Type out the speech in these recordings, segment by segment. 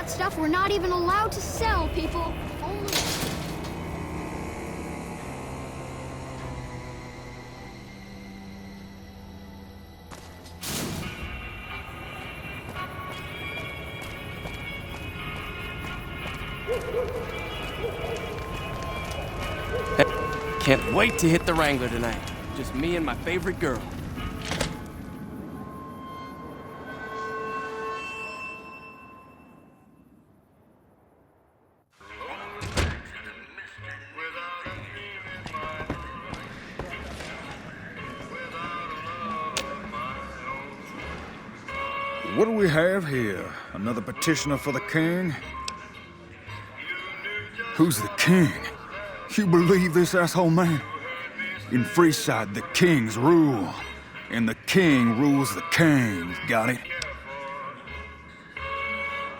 that stuff we're not even allowed to sell, people. Only... Can't wait to hit the Wrangler tonight. Just me and my favorite girl. What do we have here? Another petitioner for the king? Who's the king? You believe this, asshole man? In Freeside, the kings rule. And the king rules the king. Got it?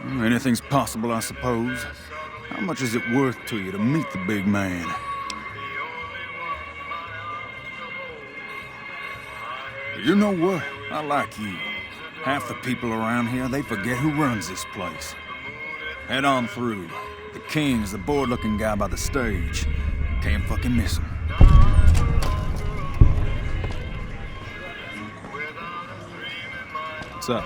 Anything's possible, I suppose. How much is it worth to you to meet the big man? You know what? I like you. Half the people around here, they forget who runs this place. Head on through. The king's the bored-looking guy by the stage. Can't fucking miss him. What's up?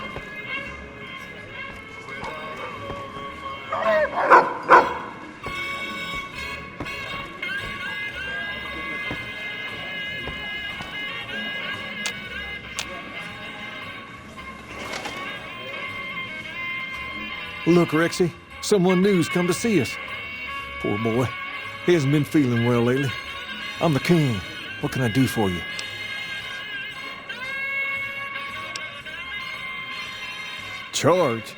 Look, Rexy, someone new's come to see us. Poor boy. He hasn't been feeling well lately. I'm the king. What can I do for you? Charge?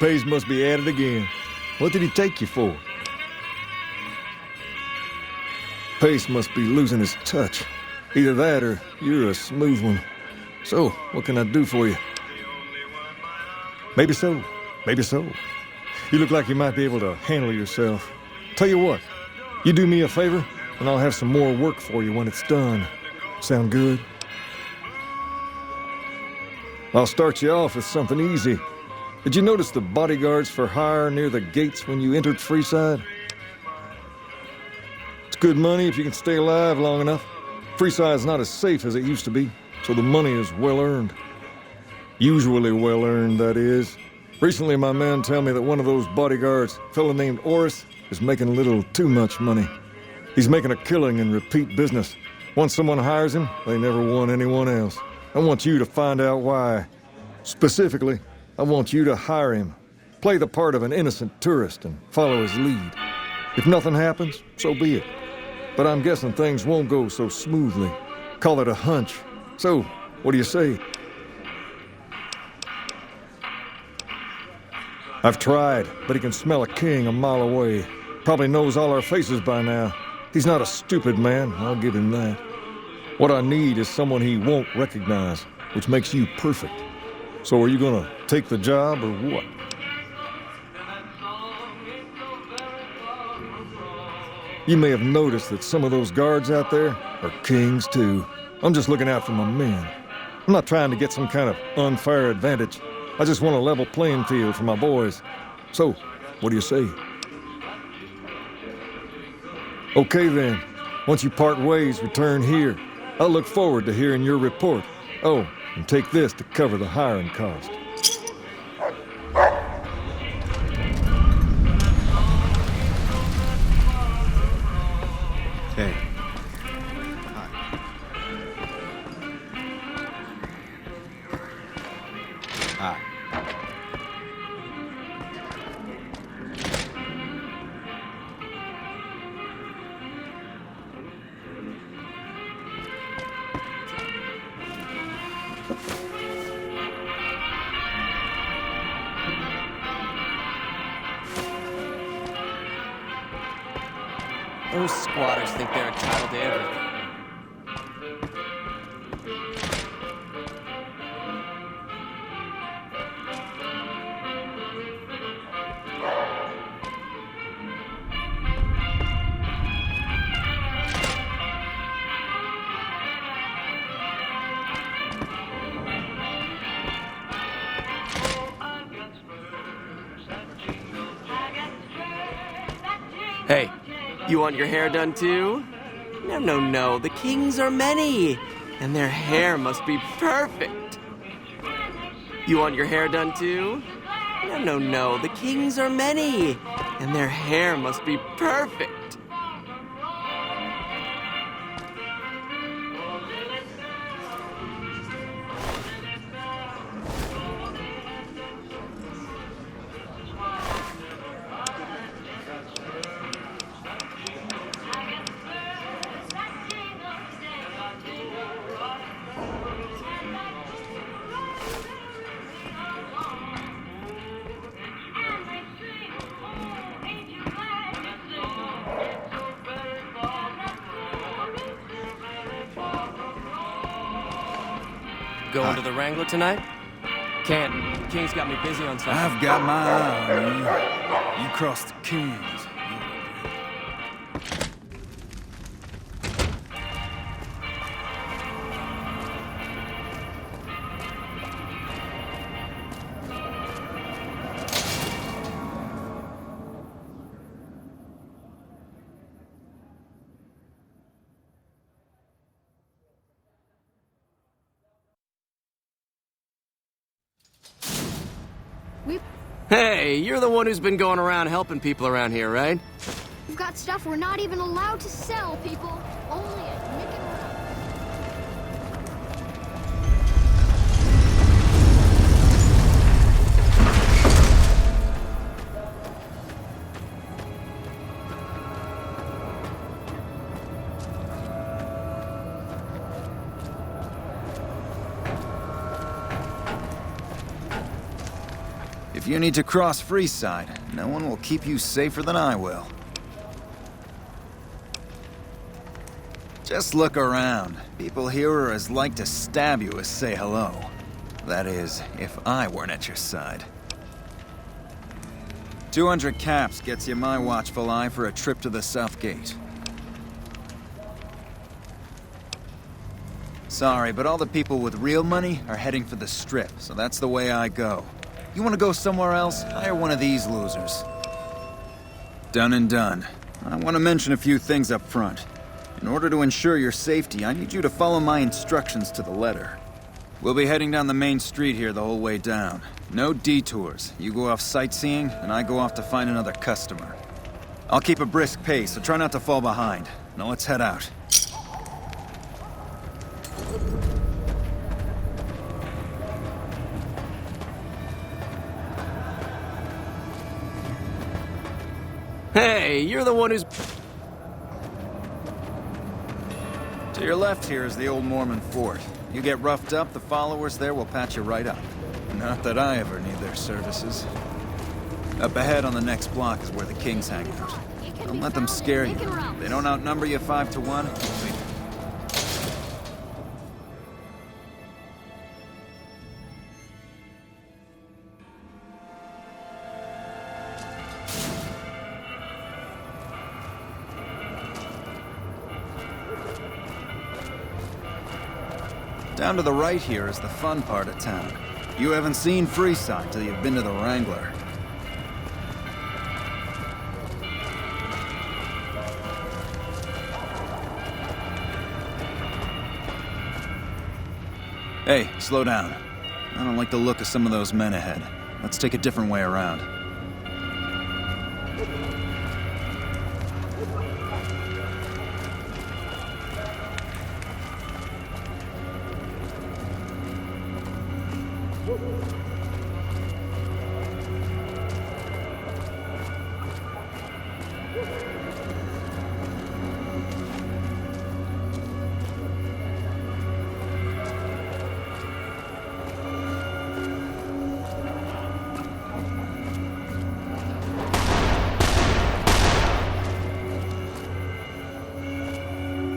Pays must be at it again. What did he take you for? Pace must be losing his touch. Either that or you're a smooth one. So, what can I do for you? Maybe so. Maybe so. You look like you might be able to handle yourself. Tell you what, you do me a favor, and I'll have some more work for you when it's done. Sound good? I'll start you off with something easy. Did you notice the bodyguards for hire near the gates when you entered Freeside? It's good money if you can stay alive long enough. Freeside's not as safe as it used to be, so the money is well earned. Usually well earned, that is. Recently, my men tell me that one of those bodyguards, a fellow named Oris, is making a little too much money. He's making a killing in repeat business. Once someone hires him, they never want anyone else. I want you to find out why. Specifically, I want you to hire him. Play the part of an innocent tourist and follow his lead. If nothing happens, so be it. But I'm guessing things won't go so smoothly. Call it a hunch. So, what do you say? I've tried, but he can smell a king a mile away. Probably knows all our faces by now. He's not a stupid man, I'll give him that. What I need is someone he won't recognize, which makes you perfect. So are you gonna take the job or what? You may have noticed that some of those guards out there are kings too. I'm just looking out for my men. I'm not trying to get some kind of unfair advantage. I just want a level playing field for my boys. So, what do you say? Okay then. Once you part ways, return here. I'll look forward to hearing your report. Oh, and take this to cover the hiring cost. Hey. Hi. Those squatters think they're entitled to everything. Hey, you want your hair done too? No, no, no. The kings are many, and their hair must be perfect. You want your hair done too? No, no, no. The kings are many, and their hair must be perfect. Going to the Wrangler tonight? Can't. King's got me busy on something. I've got my eye on you. You cross the kings. Hey, you're the one who's been going around helping people around here, right? We've got stuff we're not even allowed to sell, people. Only at Nick and If you need to cross Freeside, no one will keep you safer than I will. Just look around. People here are as like to stab you as say hello. That is, if I weren't at your side. 200 caps gets you my watchful eye for a trip to the South Gate. Sorry, but all the people with real money are heading for the Strip, so that's the way I go. You want to go somewhere else? Hire one of these losers. Done and done. I want to mention a few things up front. In order to ensure your safety, I need you to follow my instructions to the letter. We'll be heading down the main street here the whole way down. No detours. You go off sightseeing, and I go off to find another customer. I'll keep a brisk pace, so try not to fall behind. Now let's head out. Hey, you're the one who's... To your left here is the old Mormon fort. You get roughed up, the followers there will patch you right up. Not that I ever need their services. Up ahead on the next block is where the kings hang out. Don't let them scare you. They don't outnumber you 5 to 1. Down to the right here is the fun part of town. You haven't seen Freeside till you've been to the Wrangler. Hey, slow down. I don't like the look of some of those men ahead. Let's take a different way around.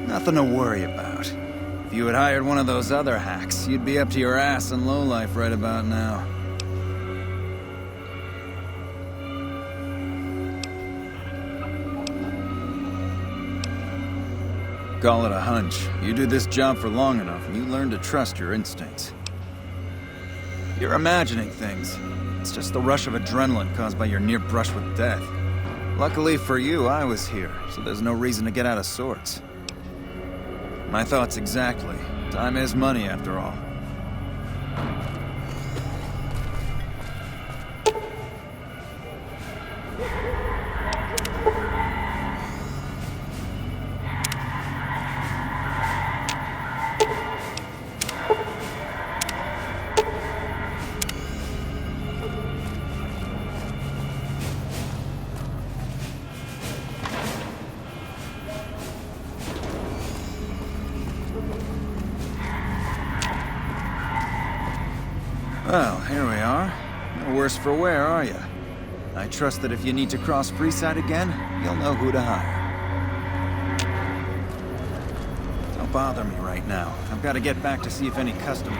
Nothing to worry about. If you had hired one of those other hacks, you'd be up to your ass in lowlife right about now. Call it a hunch. You do this job for long enough, and you learn to trust your instincts. You're imagining things. It's just the rush of adrenaline caused by your near brush with death. Luckily for you, I was here, so there's no reason to get out of sorts. My thoughts exactly. Time is money, after all. Well, here we are. No worse for wear, are you? I trust that if you need to cross Freeside again, you'll know who to hire. Don't bother me right now. I've got to get back to see if any customers...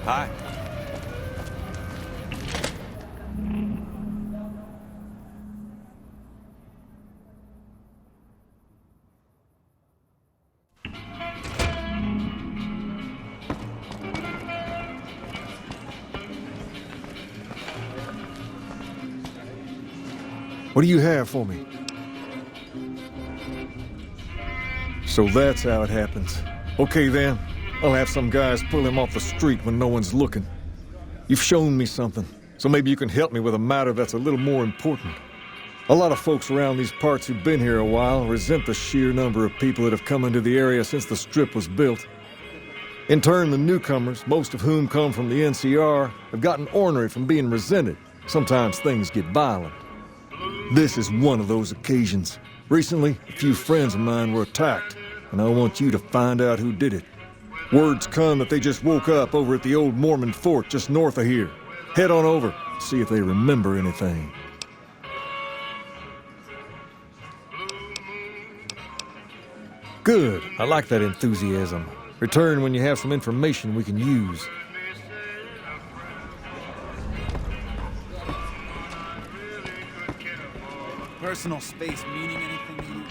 Hi. What do you have for me? So that's how it happens. Okay then, I'll have some guys pull him off the street when no one's looking. You've shown me something, so maybe you can help me with a matter that's a little more important. A lot of folks around these parts who've been here a while resent the sheer number of people that have come into the area since the Strip was built. In turn, the newcomers, most of whom come from the NCR, have gotten ornery from being resented. Sometimes things get violent. This is one of those occasions. Recently, a few friends of mine were attacked, and I want you to find out who did it. Word's come that they just woke up over at the old Mormon fort just north of here. Head on over, see if they remember anything. Good. I like that enthusiasm. Return when you have some information we can use. Personal space meaning anything to you?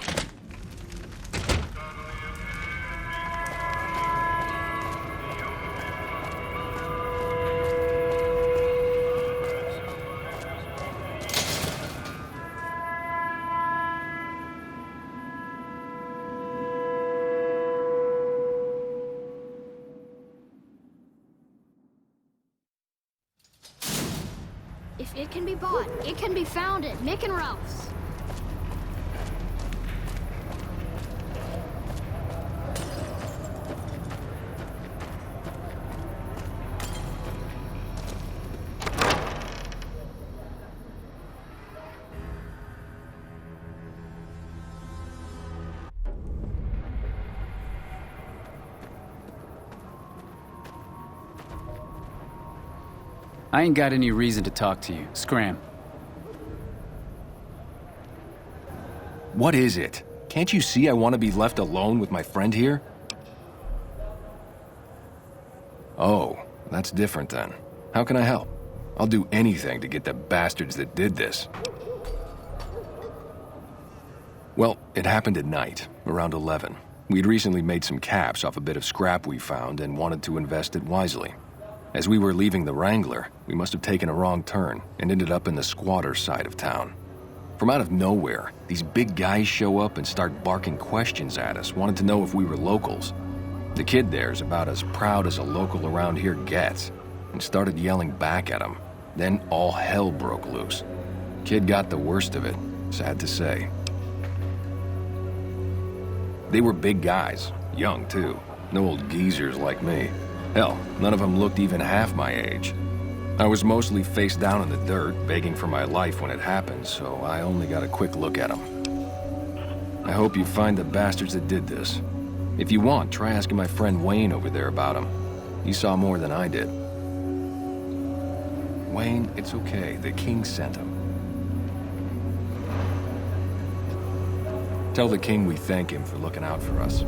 If it can be bought, it can be found at Mick and Ralph's. I ain't got any reason to talk to you. Scram. What is it? Can't you see I want to be left alone with my friend here? Oh, that's different then. How can I help? I'll do anything to get the bastards that did this. Well, it happened at night, around 11. We'd recently made some caps off a bit of scrap we found and wanted to invest it wisely. As we were leaving the Wrangler, we must have taken a wrong turn and ended up in the squatter side of town. From out of nowhere, these big guys show up and start barking questions at us, wanted to know if we were locals. The kid there's about as proud as a local around here gets, and started yelling back at him. Then all hell broke loose. Kid got the worst of it, sad to say. They were big guys, young too, no old geezers like me. Hell, none of them looked even half my age. I was mostly face down in the dirt, begging for my life when it happened, so I only got a quick look at them. I hope you find the bastards that did this. If you want, try asking my friend Wayne over there about him. He saw more than I did. Wayne, it's okay. The king sent him. Tell the king we thank him for looking out for us.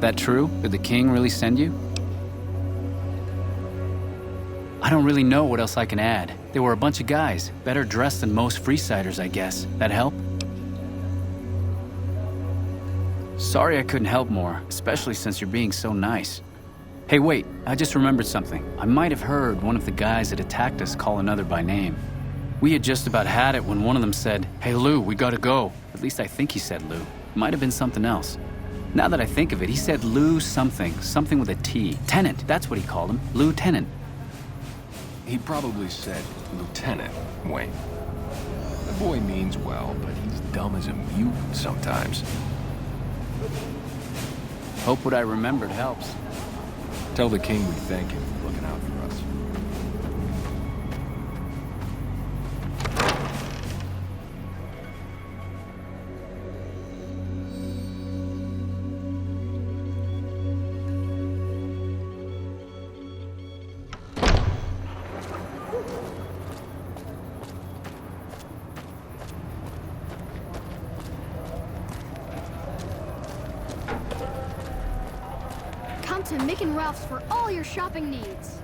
That true? Did the king really send you? I don't really know what else I can add. They were a bunch of guys, better dressed than most Freesiders, I guess. That help? Sorry I couldn't help more, especially since you're being so nice. Hey, wait, I just remembered something. I might have heard one of the guys that attacked us call another by name. We had just about had it when one of them said, "Hey Lou, we gotta go." At least I think he said Lou. Might have been something else. Now that I think of it, he said Lou something with a T. Tennant, that's what he called him, Lou Tennant. He probably said Lieutenant, Wayne. The boy means well, but he's dumb as a mutant sometimes. Hope what I remembered helps. Tell the king we thank him for looking out for us. Come to Mick and Ralph's for all your shopping needs.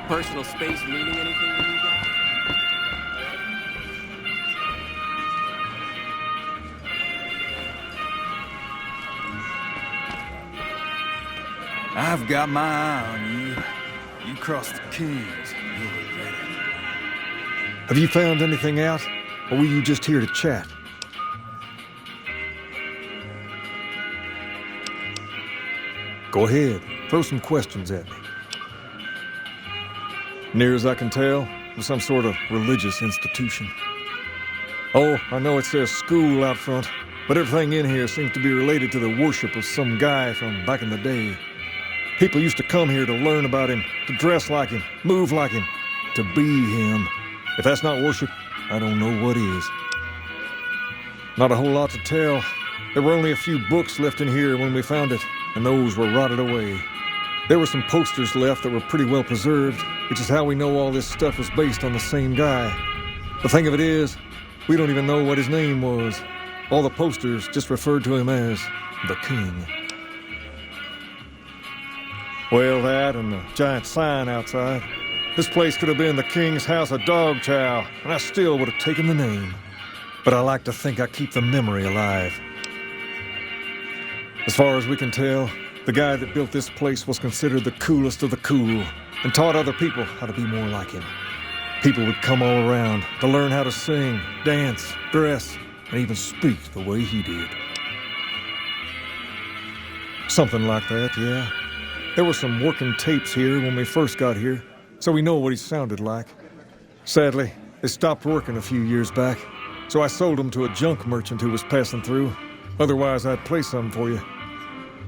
Personal space meaning anything to you guys? I've got my eye on you. You cross the Kings, you'll regret it. Have you found anything out? Or were you just here to chat? Go ahead, throw some questions at me. Near as I can tell, it's some sort of religious institution. Oh, I know it says school out front, but everything in here seems to be related to the worship of some guy from back in the day. People used to come here to learn about him, to dress like him, move like him, to be him. If that's not worship, I don't know what is. Not a whole lot to tell. There were only a few books left in here when we found it, and those were rotted away. There were some posters left that were pretty well preserved, which is how we know all this stuff was based on the same guy. The thing of it is, we don't even know what his name was. All the posters just referred to him as the King. Well, that and the giant sign outside. This place could have been the King's House of Dog Chow, and I still would have taken the name. But I like to think I keep the memory alive. As far as we can tell, the guy that built this place was considered the coolest of the cool and taught other people how to be more like him. People would come all around to learn how to sing, dance, dress, and even speak the way he did. Something like that, yeah. There were some working tapes here when we first got here, so we know what he sounded like. Sadly, they stopped working a few years back, so I sold them to a junk merchant who was passing through. Otherwise, I'd play some for you.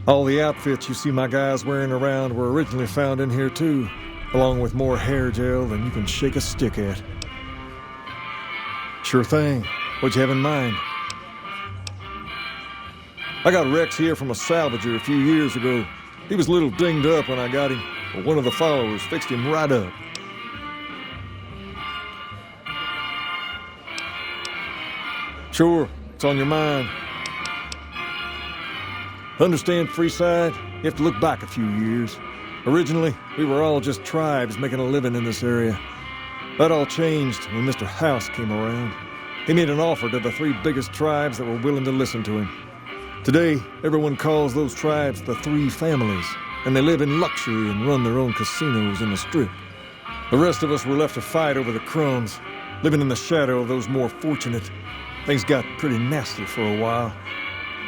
All the outfits you see my guys wearing around were originally found in here too, along with more hair gel than you can shake a stick at. Sure thing. What'd you have in mind? I got Rex here from a salvager a few years ago. He was a little dinged up when I got him, but one of the followers fixed him right up. Sure, it's on your mind. Understand, Freeside? You have to look back a few years. Originally, we were all just tribes making a living in this area. That all changed when Mr. House came around. He made an offer to the 3 biggest tribes that were willing to listen to him. Today, everyone calls those tribes the 3 families, and they live in luxury and run their own casinos in the Strip. The rest of us were left to fight over the crumbs, living in the shadow of those more fortunate. Things got pretty nasty for a while,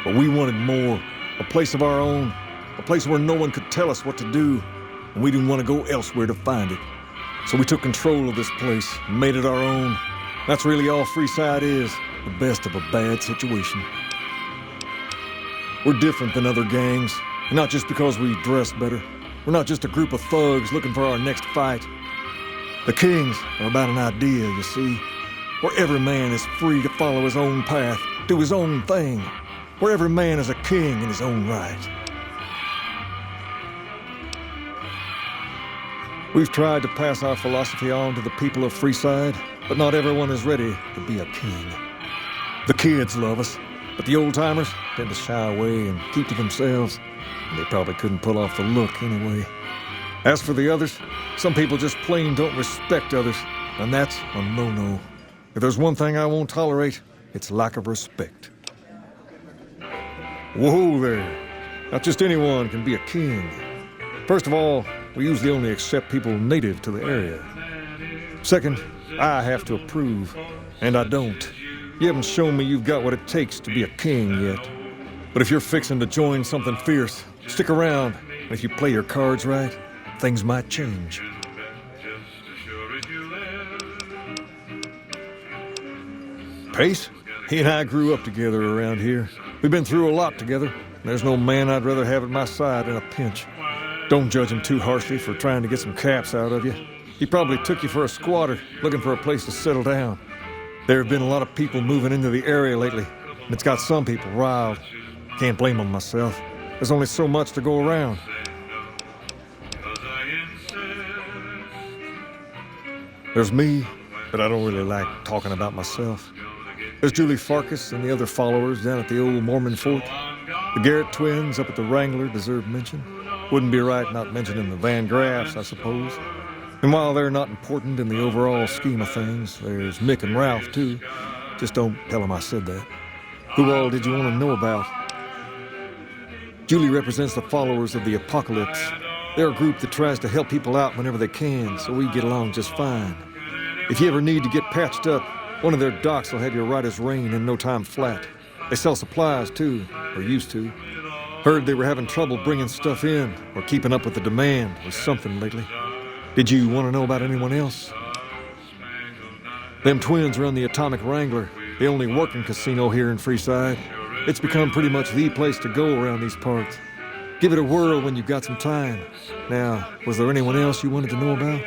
but we wanted more, a place of our own, a place where no one could tell us what to do, and we didn't want to go elsewhere to find it. So we took control of this place and made it our own. That's really all Freeside is, the best of a bad situation. We're different than other gangs, and not just because we dress better. We're not just a group of thugs looking for our next fight. The Kings are about an idea, you see, where every man is free to follow his own path, do his own thing, where every man is a king in his own right. We've tried to pass our philosophy on to the people of Freeside, but not everyone is ready to be a king. The kids love us, but the old-timers tend to shy away and keep to themselves, and they probably couldn't pull off the look anyway. As for the others, some people just plain don't respect others, and that's a no-no. If there's one thing I won't tolerate, it's lack of respect. Whoa there. Not just anyone can be a king. First of all, we usually only accept people native to the area. Second, I have to approve, and I don't. You haven't shown me you've got what it takes to be a king yet. But if you're fixing to join something fierce, stick around, and if you play your cards right, things might change. Pace, he and I grew up together around here. We've been through a lot together. There's no man I'd rather have at my side in a pinch. Don't judge him too harshly for trying to get some caps out of you. He probably took you for a squatter, looking for a place to settle down. There have been a lot of people moving into the area lately, and it's got some people riled. Can't blame them myself. There's only so much to go around. There's me, but I don't really like talking about myself. There's Julie Farkas and the other followers down at the old Mormon fort. The Garrett twins up at the Wrangler deserve mention. Wouldn't be right not mentioning the Van Graffs, I suppose. And while they're not important in the overall scheme of things, there's Mick and Ralph, too. Just don't tell them I said that. Who all did you want to know about? Julie represents the followers of the Apocalypse. They're a group that tries to help people out whenever they can, so we get along just fine. If you ever need to get patched up, one of their docs will have you right as rain in no time flat. They sell supplies, too, or used to. Heard they were having trouble bringing stuff in or keeping up with the demand or something lately. Did you want to know about anyone else? Them twins run the Atomic Wrangler, the only working casino here in Freeside. It's become pretty much the place to go around these parts. Give it a whirl when you've got some time. Now, was there anyone else you wanted to know about?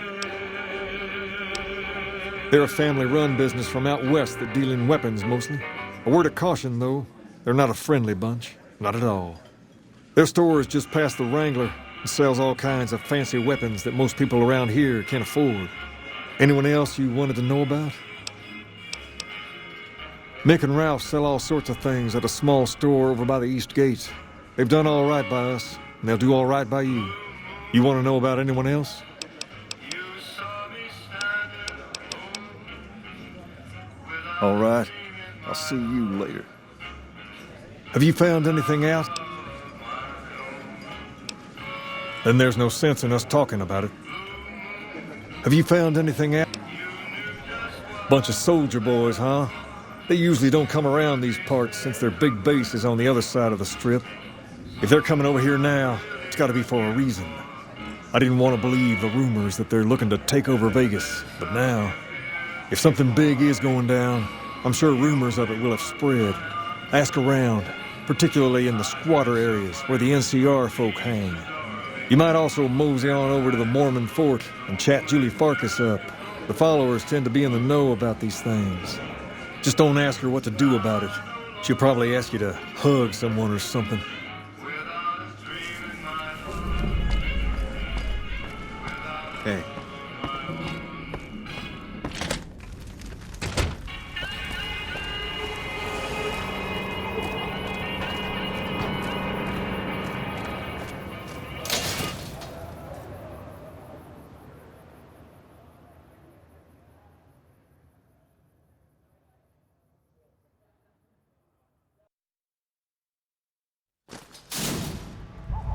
They're a family-run business from out west that deal in weapons mostly. A word of caution, though, they're not a friendly bunch. Not at all. Their store is just past the Wrangler and sells all kinds of fancy weapons that most people around here can't afford. Anyone else you wanted to know about? Mick and Ralph sell all sorts of things at a small store over by the East Gate. They've done all right by us, and they'll do all right by you. You want to know about anyone else? All right. I'll see you later. Have you found anything out? Then there's no sense in us talking about it. Have you found anything out? Bunch of soldier boys, huh? They usually don't come around these parts since their big base is on the other side of the strip. If they're coming over here now, it's got to be for a reason. I didn't want to believe the rumors that they're looking to take over Vegas, but now, if something big is going down, I'm sure rumors of it will have spread. Ask around, particularly in the squatter areas where the NCR folk hang. You might also mosey on over to the Mormon fort and chat Julie Farkas up. The followers tend to be in the know about these things. Just don't ask her what to do about it. She'll probably ask you to hug someone or something. Hey.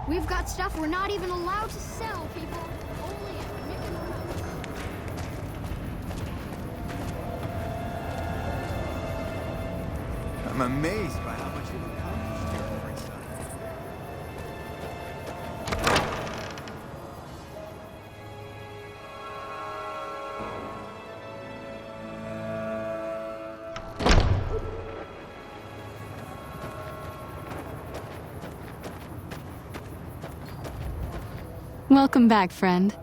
We've got stuff we're not even allowed to sell, people. Only at Mick and Ralph's. I'm amazed by how much you've accomplished here in Freestyle. Welcome back, friend.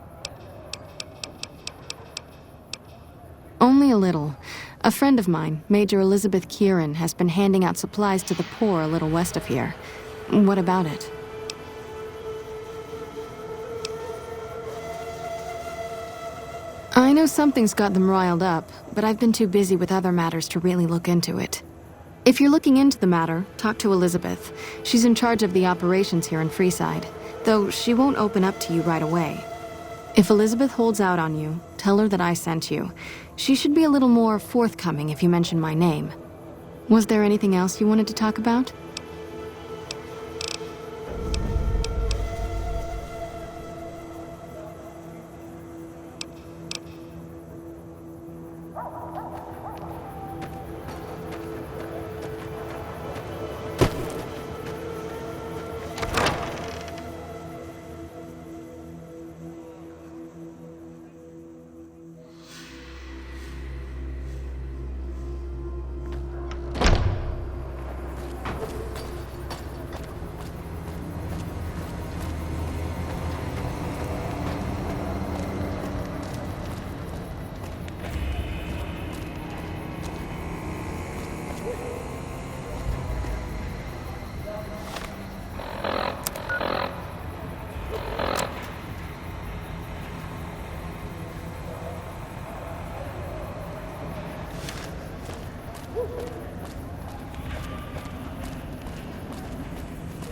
Only a little. A friend of mine, Major Elizabeth Kieran, has been handing out supplies to the poor a little west of here. What about it? I know something's got them riled up, but I've been too busy with other matters to really look into it. If you're looking into the matter, talk to Elizabeth. She's in charge of the operations here in Freeside, though she won't open up to you right away. If Elizabeth holds out on you, tell her that I sent you. She should be a little more forthcoming if you mention my name. Was there anything else you wanted to talk about?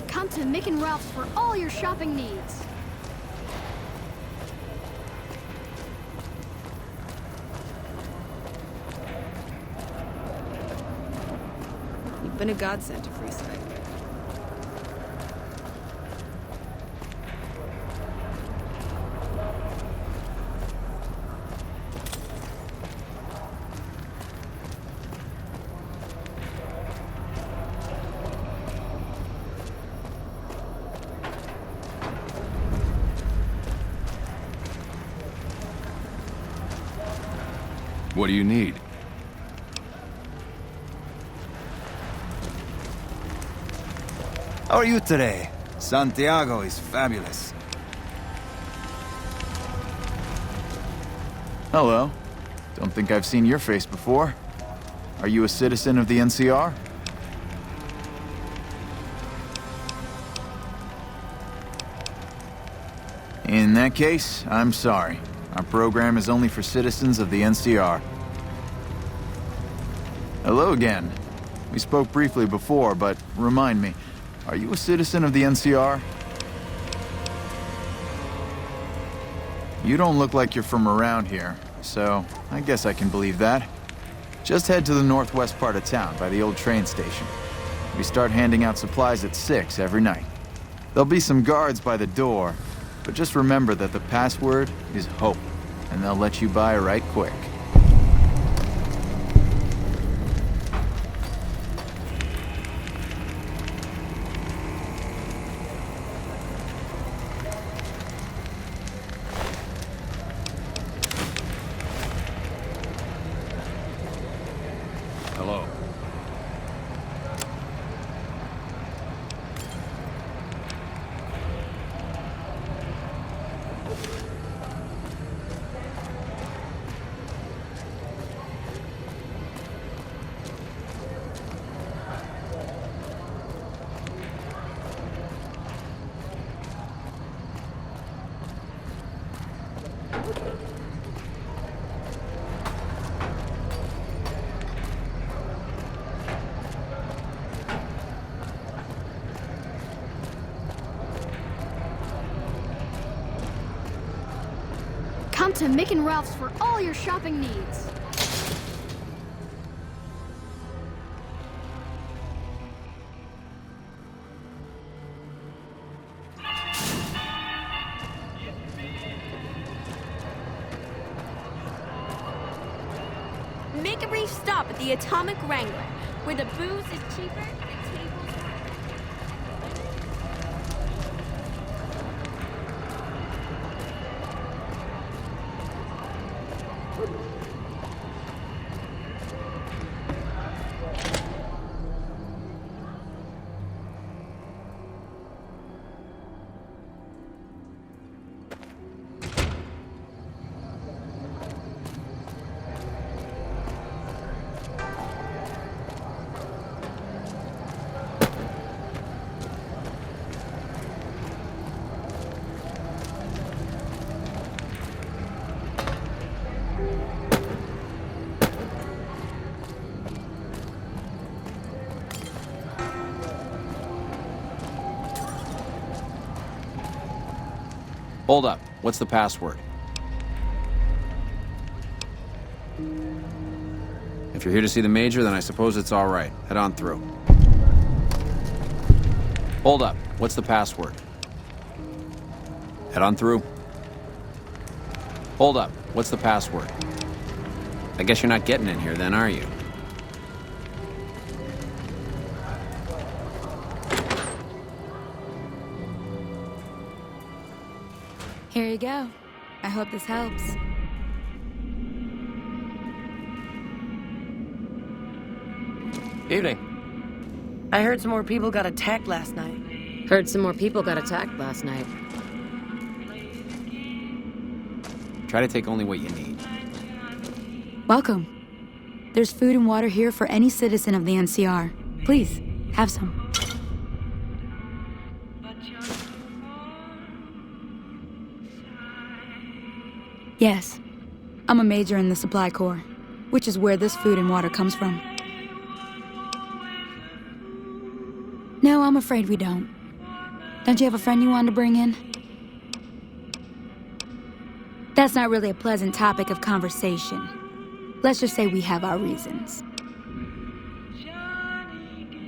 Come to Mick and Ralph's for all your shopping needs. You've been a godsend to Freeside. What do you need? How are you today? Santiago is fabulous. Hello. Don't think I've seen your face before. Are you a citizen of the NCR? In that case, I'm sorry. Our program is only for citizens of the NCR. Hello again. We spoke briefly before, but remind me, are you a citizen of the NCR? You don't look like you're from around here, so I guess I can believe that. Just head to the northwest part of town by the old train station. We start handing out supplies at 6 every night. There'll be some guards by the door, but just remember that the password is hope, and they'll let you by right quick. Hello. Come to Mick and Ralph's for all your shopping needs. Make a brief stop at the Atomic Wrangler, where the booze is cheaper and the tables are... Hold up. What's the password? If you're here to see the Major, then I suppose it's all right. Head on through. Hold up. What's the password? Head on through. Hold up. What's the password? I guess you're not getting in here then, are you? Here you go. I hope this helps. Evening. I heard some more people got attacked last night. Heard some more people got attacked last night. Try to take only what you need. Welcome. There's food and water here for any citizen of the NCR. Please, have some. Yes, I'm a major in the Supply Corps, which is where this food and water comes from. No, I'm afraid we don't. Don't you have a friend you wanted to bring in? That's not really a pleasant topic of conversation. Let's just say we have our reasons.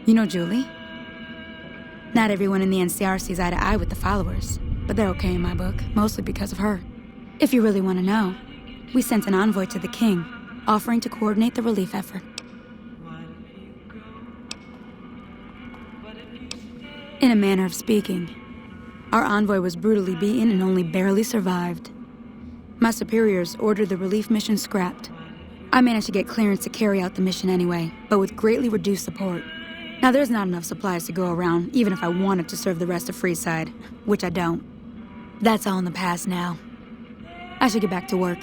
You know Julie? Not everyone in the NCR sees eye to eye with the followers, but they're okay in my book, mostly because of her. If you really want to know, we sent an envoy to the king, offering to coordinate the relief effort. In a manner of speaking, our envoy was brutally beaten and only barely survived. My superiors ordered the relief mission scrapped. I managed to get clearance to carry out the mission anyway, but with greatly reduced support. Now there's not enough supplies to go around, even if I wanted to serve the rest of Freeside, which I don't. That's all in the past now. I should get back to work.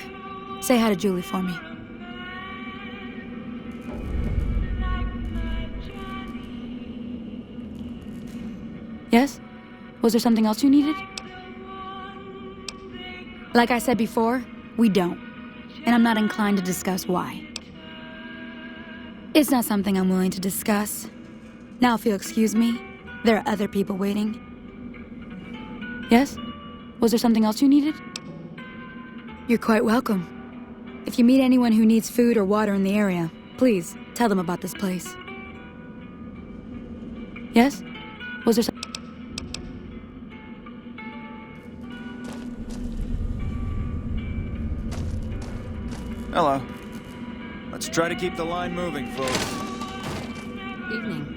Say hi to Julie for me. Yes? Was there something else you needed? Like I said before, we don't. And I'm not inclined to discuss why. It's not something I'm willing to discuss. Now if you'll excuse me, there are other people waiting. Yes? Was there something else you needed? You're quite welcome. If you meet anyone who needs food or water in the area, please tell them about this place. Yes? Was there something? Hello. Let's try to keep the line moving, folks. Evening.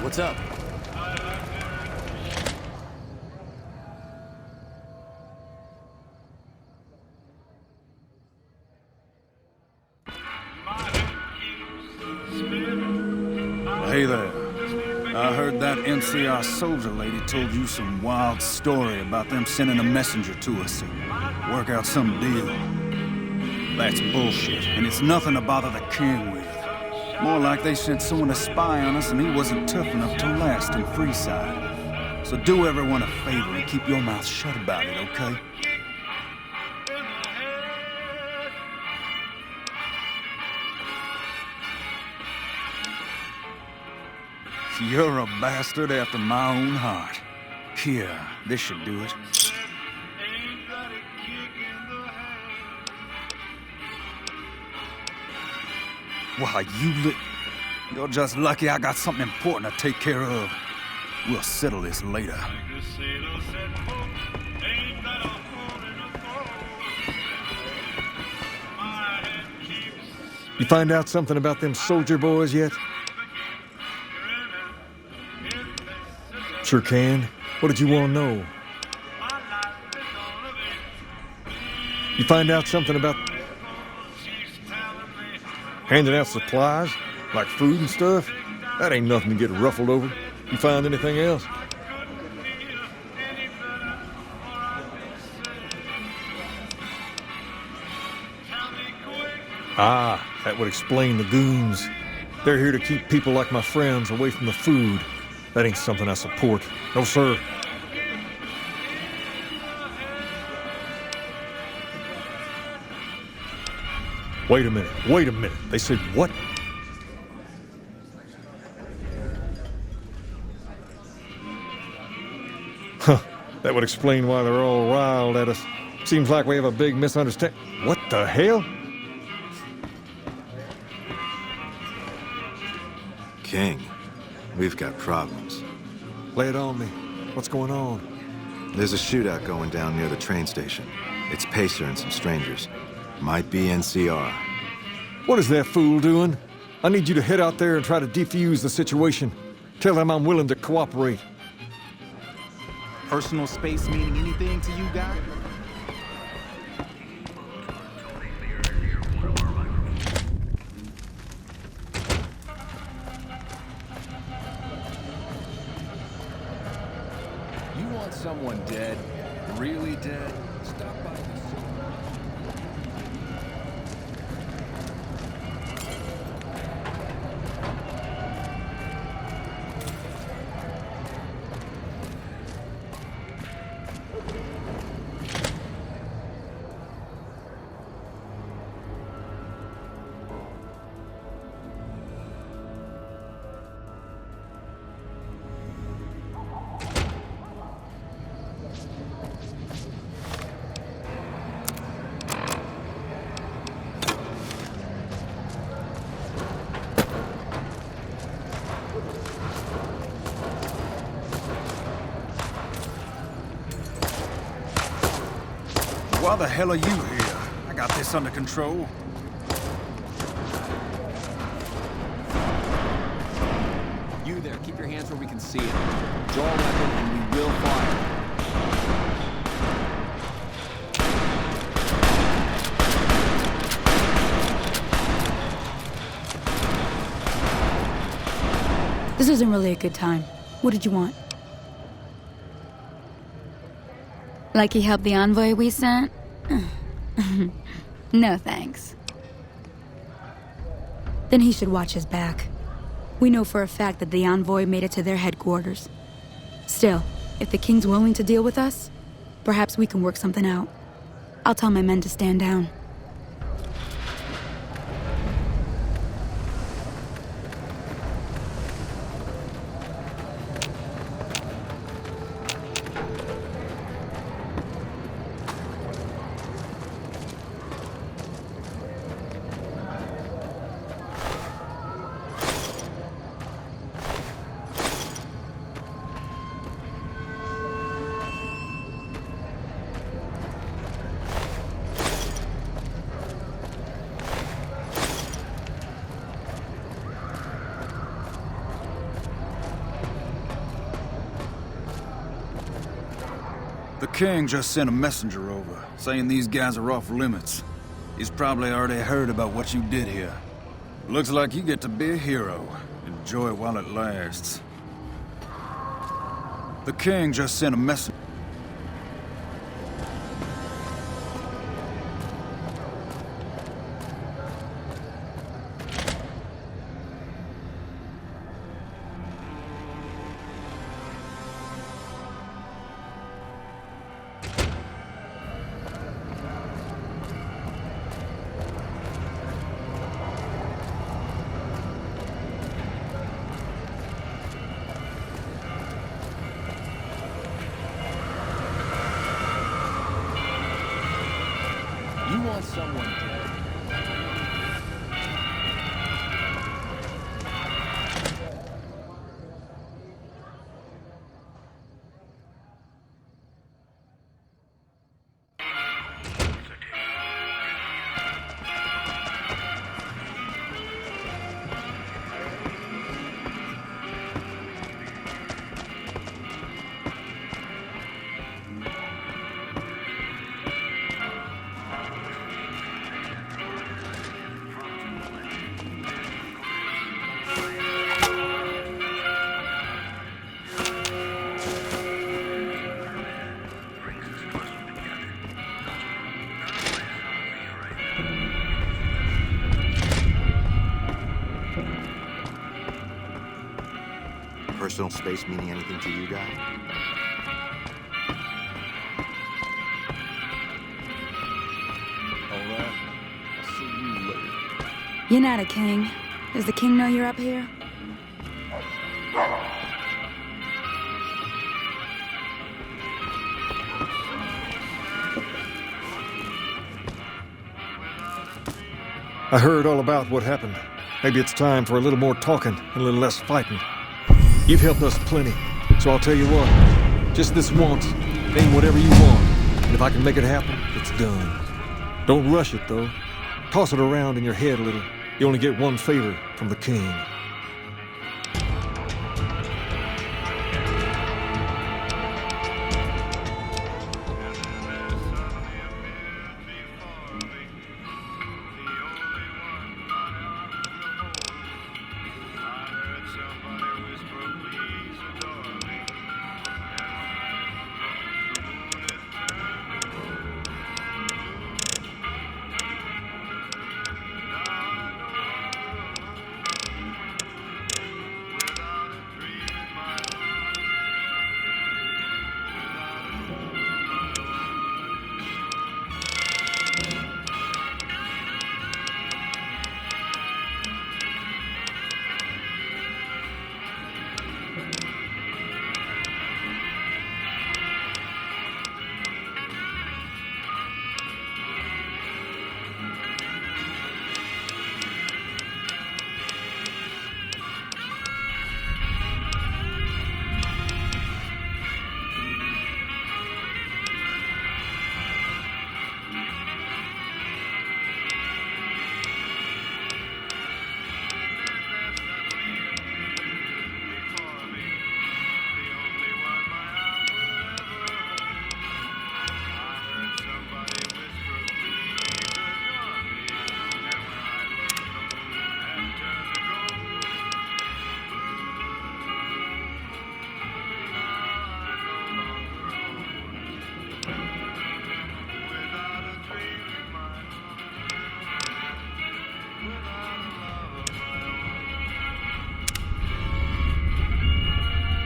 What's up? Hey there. I heard that NCR soldier lady told you some wild story about them sending a messenger to us to work out some deal. That's bullshit, and it's nothing to bother the king with. More like they sent someone to spy on us and he wasn't tough enough to last in Freeside. So do everyone a favor and keep your mouth shut about it, okay? You're a bastard after my own heart. Here, this should do it. Why, you're just lucky I got something important to take care of. We'll settle this later. You find out something about them soldier boys yet? Sure can. What did you want to know? You find out something about handing out supplies, like food and stuff? That ain't nothing to get ruffled over. You find anything else? Ah, that would explain the goons. They're here to keep people like my friends away from the food. That ain't something I support. No, sir. Wait a minute. They said what? Huh, that would explain why they're all riled at us. Seems like we have a big misunderstanding. What the hell? King, we've got problems. Lay it on me. What's going on? There's a shootout going down near the train station. It's Pacer and some strangers. Might be NCR. What is that fool doing? I need you to head out there and try to defuse the situation. Tell them I'm willing to cooperate. Personal space meaning anything to you, guy? You want someone dead? Really dead? Stop by the... Why the hell are you here? I got this under control. You there, keep your hands where we can see it. Draw a weapon and we will fire. This isn't really a good time. What did you want? Like he helped the envoy we sent? No thanks. Then he should watch his back. We know for a fact that the envoy made it to their headquarters. Still, if the king's willing to deal with us, perhaps we can work something out. I'll tell my men to stand down. The king just sent a messenger over, saying these guys are off limits. He's probably already heard about what you did here. Looks like you get to be a hero. Enjoy it while it lasts. The king just sent a messenger. You want someone dead? Personal space meaning anything to you, Guy? All right. I'll see you later. You're not a king. Does the king know you're up here? I heard all about what happened. Maybe it's time for a little more talking and a little less fighting. You've helped us plenty, so I'll tell you what. Just this once, name whatever you want, and if I can make it happen, it's done. Don't rush it, though. Toss it around in your head a little. You only get one favor from the king.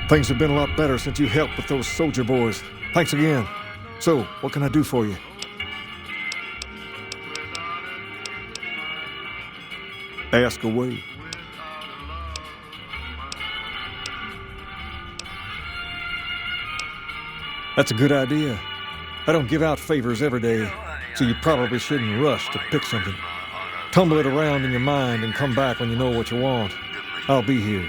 Things have been a lot better since you helped with those soldier boys. Thanks again. So, what can I do for you? Ask away. That's a good idea. I don't give out favors every day, so you probably shouldn't rush to pick something. Tumble it around in your mind and come back when you know what you want. I'll be here.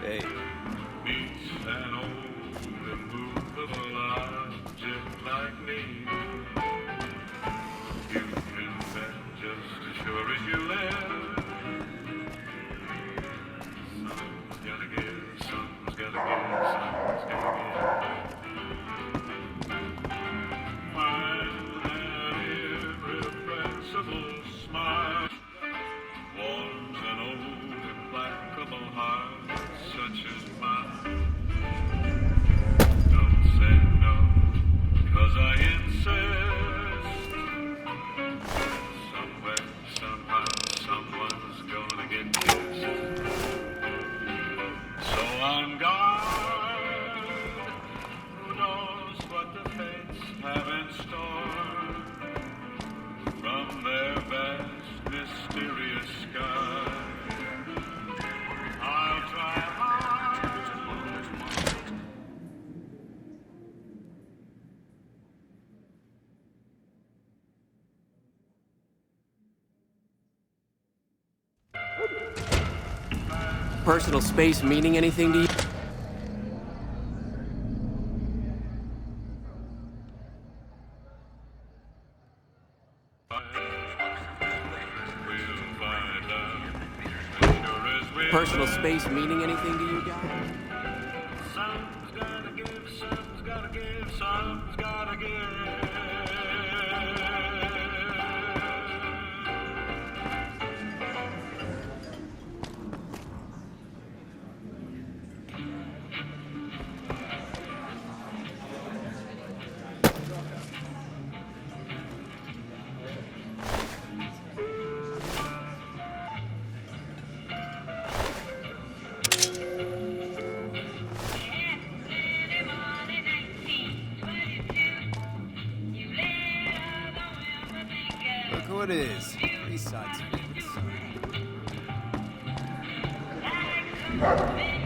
Hey. Personal space meaning anything to you? Personal space meaning anything to you guys? Someone's gotta give, someone's gotta give, someone's gotta give. it is. East side's favorite son.